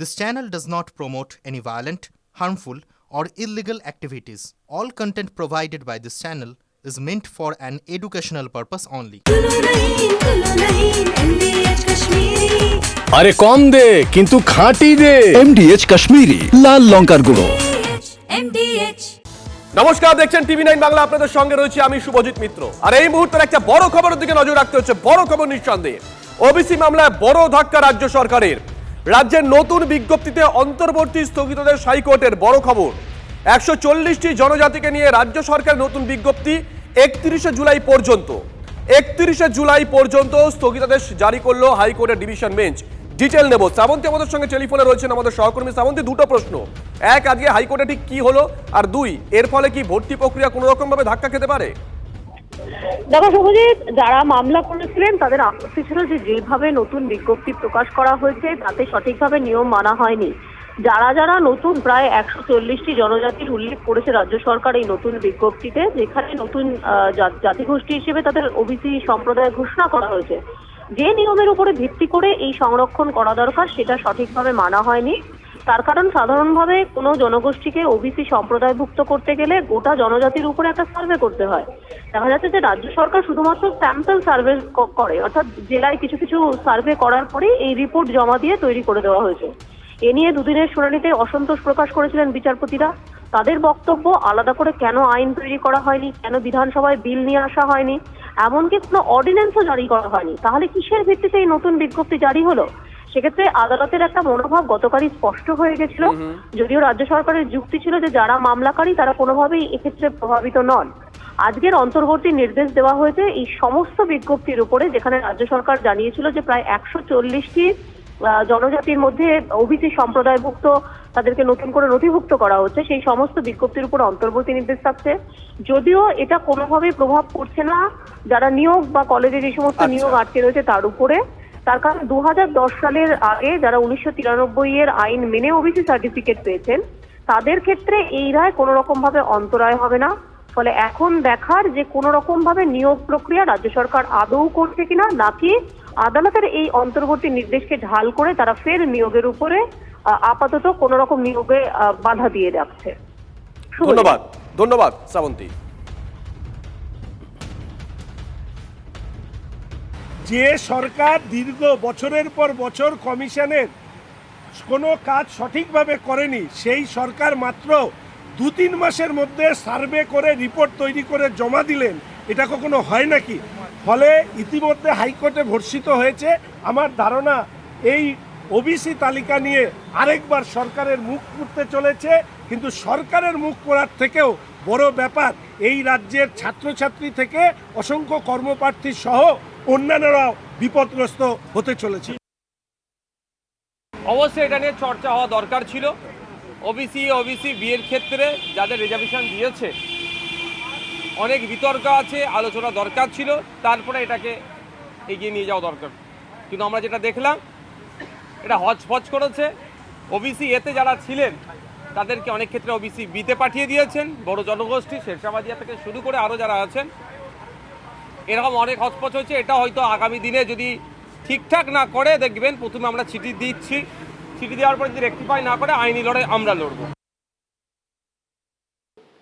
This channel does not promote any violent, harmful, or illegal activities. All content provided by this channel is meant for an educational purpose only. আরে কম দে কিন্তু খাঁটি দে। MDH Kashmiri লাল লঙ্কার গুঁড়ো। নমস্কার, দেখছেন TV9 Bangla, আপনাদের সঙ্গে রয়েছে আমি শুভজিৎ মিত্র। আর এই মুহূর্তের একটা বড় খবরের দিকে নজর রাখতে হচ্ছে। বড় খবর নিঃসন্দেহে ওবিসি মামলায় বড় ধাক্কা রাজ্য সরকারের। রাজ্যের নতুন বিজ্ঞপ্তিতে অন্তর্বর্তী স্থগিতাদেশ হাইকোর্টের বড় খবর। 140টি জনজাতিকে নিয়ে রাজ্য সরকার নতুন বিজ্ঞপ্তি 31শে জুলাই পর্যন্ত। 31শে জুলাই পর্যন্ত স্থগিতাদেশ জারি করলো হাইকোর্টের ডিভিশন বেঞ্চ। ডিটেল নেব। শ্রাবন্তী আমাদের সঙ্গে টেলিফোনে রয়েছেন, আমাদের সহকর্মী। শ্রাবন্তী, দুটো প্রশ্ন। এক, আজকে হাইকোর্টে ঠিক কি হলো? আর দুই, এর ফলে কি ভর্তি প্রক্রিয়া কোনো রকম ভাবে ধাক্কা খেতে পারে? দেখো শুভজিৎ, যারা মামলা করেছিলেন তাদের আপত্তি ছিল যে যেভাবে নতুন বিজ্ঞপ্তি প্রকাশ করা হয়েছে তাতে সঠিকভাবে নিয়ম মানা হয়নি। যারা নতুন প্রায় 140টি জনজাতির উল্লেখ করেছে রাজ্য সরকার এই নতুন বিজ্ঞপ্তিতে, যেখানে নতুন জাতিগোষ্ঠী হিসেবে তাদের ওবিসি সম্প্রদায় ঘোষণা করা হয়েছে, যে নিয়মের উপরে ভিত্তি করে এই সংরক্ষণ করা দরকার সেটা সঠিকভাবে মানা হয়নি। তার কারণ সাধারণভাবে কোনো জনগোষ্ঠীকে ওবিসি সম্প্রদায়ভুক্ত করতে গেলে গোটা জনজাতির উপরে একটা সার্ভে করতে হয়। দেখা যাচ্ছে যে রাজ্য সরকার শুধুমাত্র স্যাম্পল সার্ভে করে, অর্থাৎ জেলায় কিছু কিছু সার্ভে করার পরেই এই রিপোর্ট জমা দিয়ে তৈরি করে দেওয়া হয়েছে। এ নিয়ে দুদিনের শুনানিতে অসন্তোষ প্রকাশ করেছিলেন বিচারপতিরা। তাদের বক্তব্য, আলাদা করে কেন আইন তৈরি করা হয়নি, কেন বিধানসভায় বিল নিয়ে আসা হয়নি, এমনকি কোনো অর্ডিন্যান্সও জারি করা হয়নি, তাহলে কিসের ভিত্তিতে এই নতুন বিজ্ঞপ্তি জারি হলো? সেক্ষেত্রে আদালতের একটা মনোভাব গতকালই স্পষ্ট হয়ে গেছিল। যদিও রাজ্য সরকারের যুক্তি ছিল যে যারা মামলাকারী তারা কোনোভাবেই এক্ষেত্রে প্রভাবিত নন। আজকের অন্তর্বর্তী নির্দেশ দেওয়া হয়েছে এই সমস্ত বিজ্ঞপ্তির উপরে, যেখানে রাজ্য সরকার জানিয়েছিল যে প্রায় 140টি জনজাতির মধ্যে ওবিসি সম্প্রদায়ভুক্ত তাদেরকে নতুন করে নথিভুক্ত করা হচ্ছে, সেই সমস্ত বিজ্ঞপ্তির উপর অন্তর্বর্তী নির্দেশ থাকছে। যদিও এটা কোনোভাবেই প্রভাব পড়ছে না যারা নিয়োগ বা কলেজে যে সমস্ত নিয়োগ আটকে রয়েছে তার উপরে। তার কারণ 2010 সালের আগে যারা 1993 এর আইন মেনে ওবিসি সার্টিফিকেট পেয়েছেন তাদের ক্ষেত্রে এই রায় কোনো রকম ভাবে অন্তরায় হবে না। ফলে এখন দেখার যে কোনো রকম ভাবে নিয়োগ প্রক্রিয়া রাজ্য সরকার আদৌ করছে কিনা, নাকি আদালতের এই অন্তর্বর্তী নির্দেশকে ঢাল করে তারা ফের নিয়োগের উপরে আপাতত কোন রকম নিয়োগে বাধা দিয়ে রাখছে। ধন্যবাদ শ্রাবন্তী। যে সরকার দীর্ঘ বছরের পর বছর কমিশনের কোনো কাজ সঠিকভাবে করেনি, সেই সরকার মাত্র 2-3 মাসের মধ্যে সার্ভে করে রিপোর্ট তৈরি করে জমা দিলেন, এটা কখনো হয় নাকি? ফলে ইতিমধ্যে হাইকোর্টে ভর্সিত হয়েছে। আমার ধারণা এই ওবিসি তালিকা নিয়ে আরেকবার সরকারের মুখ পুড়তে চলেছে। কিন্তু সরকারের মুখ পোড়ার থেকেও বড় ব্যাপার, এই রাজ্যের ছাত্রছাত্রী থেকে অসংখ্য কর্মপ্রার্থী সহ অন্যান্যরাও বিপদগ্রস্ত হতে চলেছে। অবশ্যই এটা নিয়ে চর্চা হওয়া দরকার ছিল। ওবিসি বিয়ের ক্ষেত্রে যাদের রিজার্ভেশন দিয়েছে অনেক বিতর্ক আছে, আলোচনা দরকার ছিল, তারপরে এটাকে এগিয়ে নিয়ে যাওয়া দরকার। কিন্তু আমরা যেটা দেখলাম এটা হচপচ করেছে। ওবিসি এতে যারা ছিলেন তাদেরকে অনেক ক্ষেত্রে ওবিসি বিতে পাঠিয়ে দিয়েছেন, বড় জনগোষ্ঠী শেরশাবাদিয়া থেকে শুরু করে আরও যারা আছেন, এরকম অনেক হচপচ হয়েছে। এটা হয়তো আগামী দিনে যদি ঠিকঠাক না করে, দেখবেন প্রথমে আমরা চিঠি দিচ্ছি, চিঠি দেওয়ার পরে যদি রেকটিফাই না করে আইনি লড়াই আমরা লড়বো।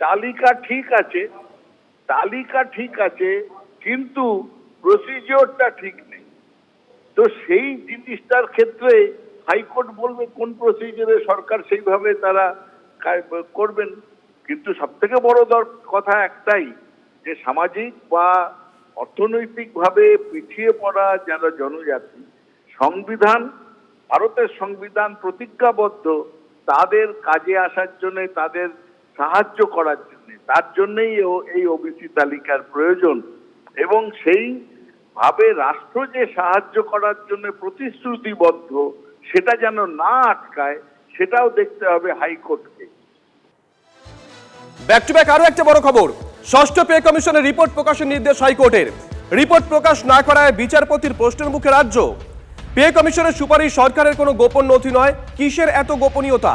তালিকা ঠিক আছে কিন্তু প্রসিজিওরটা ঠিক নেই। তো সেই জিনিসটার ক্ষেত্রে হাইকোর্ট বলবে কোন প্রসিজিওরে সরকার সেইভাবে তারা করবেন। কিন্তু সব থেকে বড় কথা একটাই, যে সামাজিক বা অর্থনৈতিকভাবে পিছিয়ে পড়া যারা জনজাতি, ভারতের সংবিধান প্রতিজ্ঞাবদ্ধ তাদের কাজে আসার জন্য, তাদের সাহায্য করার জন্য, তার জন্যই এই ওবিসি তালিকার প্রয়োজন। এবং সেইভাবে রাষ্ট্র যে সাহায্য করার জন্য প্রতিশ্রুতিবদ্ধ, সেটা যেন না আটকায়, সেটাও দেখতে হবে হাইকোর্টকে। ব্যাক টু ব্যাক আরো একটা বড় খবর। ষষ্ঠ পে কমিশনের রিপোর্ট প্রকাশের নির্দেশ হাইকোর্টের। রিপোর্ট প্রকাশ না করায় বিচারপতির প্রশ্নের মুখে রাজ্য। পে কমিশনের সুপারিশ সরকারের কোনো গোপন নথি নয়, কিসের এত গোপনীয়তা?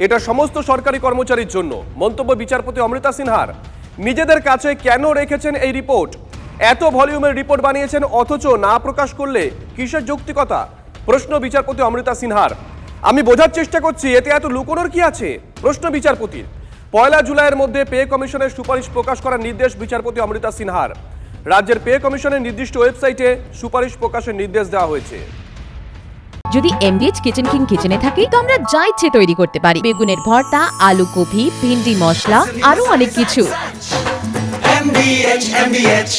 এটা সমস্ত সরকারি কর্মচারীর জন্য। মন্তব্য বিচারপতি অমৃতা সিনহার। নিজেদের কাছে কেন রেখেছেন এই রিপোর্ট? এত ভলিউমের রিপোর্ট বানিয়েছেন অথচ না প্রকাশ করলে কিসের যৌক্তিকতা? প্রশ্ন বিচারপতি অমৃতা সিনহার। আমি বোঝার চেষ্টা করছি এতে এত লুকোনোর কি আছে? প্রশ্ন বিচারপতির। 1 জুলাইয়ের মধ্যে পে কমিশনের সুপারিশ প্রকাশ করার নির্দেশ বিচারপতি অমৃতা সিনহার। রাজ্যের পে কমিশনের নির্দিষ্ট ওয়েবসাইটে সুপারিশ প্রকাশের নির্দেশ দেওয়া হয়েছে। যদি এমডিএচ কিচেন কিং কিচেনে থাকি তো আমরা যা ইচ্ছে তৈরি করতে পারি। বেগুনের ভর্তা, আলু কপি, ভিন্ডি মশলা, আরো অনেক কিছু। MBH